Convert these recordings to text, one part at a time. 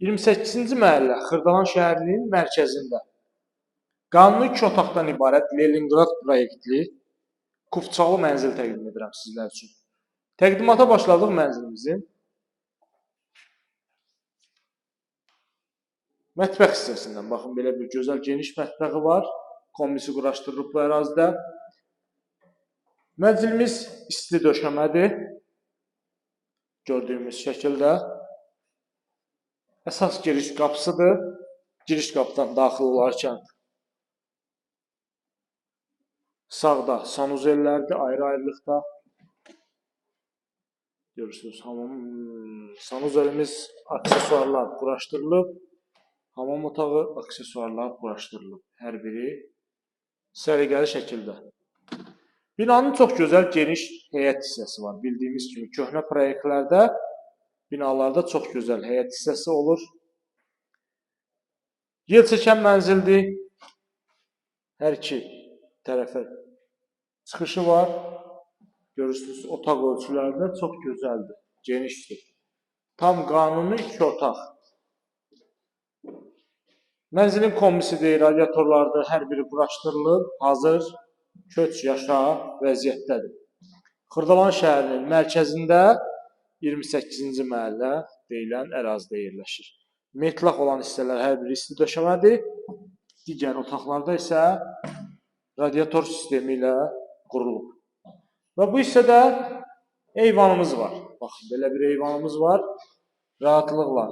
28-ci məhəllə Xırdalan şəhərinin mərkəzində qanuni 2 otaqdan ibarət Leningrad proyektli Kupçalı mənzil təqdim edirəm sizlər üçün. Təqdimata başladıq mənzilimizin. Mətbəx hissəsindən baxın, belə bir gözəl geniş mətbəxi var. Kombisi quraşdırılıb bu ərazidə. Mənzilimiz isti döşəmədir. Gördüyümüz şəkildə. Əsas giriş qapısıdır. Giriş qapıdan daxil olarkən sağda sanuzellərdir, ayrı-ayrılıqda. Görürsünüz, hamam sanuzelimiz aksesuarlar quraşdırılıb. Hamam otağı aksesuarlar quraşdırılıb. Hər biri səliqəli şəkildə. Binanın çox gözəl geniş həyət hissəsi var. Bildiyimiz kimi köhnə proyektlərdə binalarda çox gözəl həyət hissəsi olur. Yel çəkən mənzildir. Hər iki tərəfə çıxışı var. Görürsünüz, otaq ölçülərində çox gözəldir, genişdir. Tam qanuni 2 otaq. Mənzilin kombisidir, radiatorlardır, hər biri quraşdırılıb, hazır, köç yaşa vəziyyətdədir. Xırdalan şəhərinin mərkəzində 28-ci məhəllə deyilən ərazidə yerləşir. Metlaq olan hissələr hər biri isti döşəmədir. Digər otaqlarda isə radiator sistemi ilə qurulub. Və bu hissədə eyvanımız var. Baxın, belə bir eyvanımız var. Rahatlıqla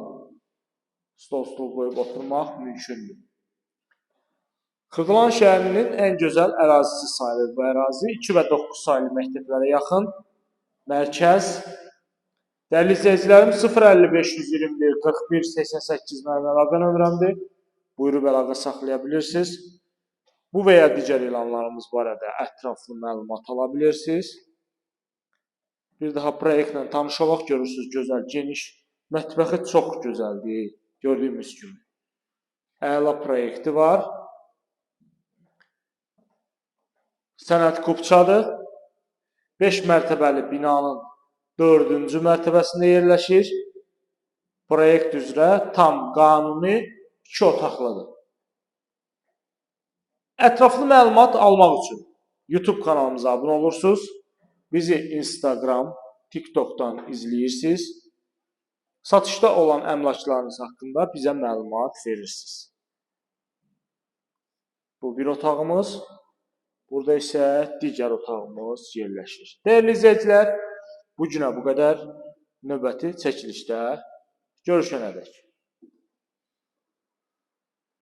stol qoyub oturmaq mümkündür. Xırdalan şəhərinin ən gözəl ərazisi sayılır bu ərazi. 2 və 9 saylı məktəblərə yaxın mərkəz. Dəyərli izləyicilərim, 05521 41 88 mənim əlaqə nömrəmdir. Buyurub əlaqə saxlaya bilirsiniz. Bu və ya digər elanlarımız barədə ətraflı məlumat ala bilirsiniz. Bir daha proyektlə tanış olaq, görürsünüz gözəl, geniş. Mətbəxi çox gözəldir, gördüyümüz kimi. Əla proyekti var. Sənət Kupçadır. 5 mərtəbəli binanın 4-cü mərtəbəsində yerləşir. Proyekt üzrə tam qanuni 2 otaqlıdır. Ətraflı məlumat almaq üçün YouTube kanalımıza abunə olursunuz. Bizi Instagram, TikTok'dan izləyirsiniz. Satışda olan əmlaklarınız haqqında bizə məlumat verirsiniz. Bu bir otağımız. Burada isə digər otağımız yerləşir. Dəyərli izləyicilər, bu günə bu qədər. Növbəti çəkilişdə görüşənədək.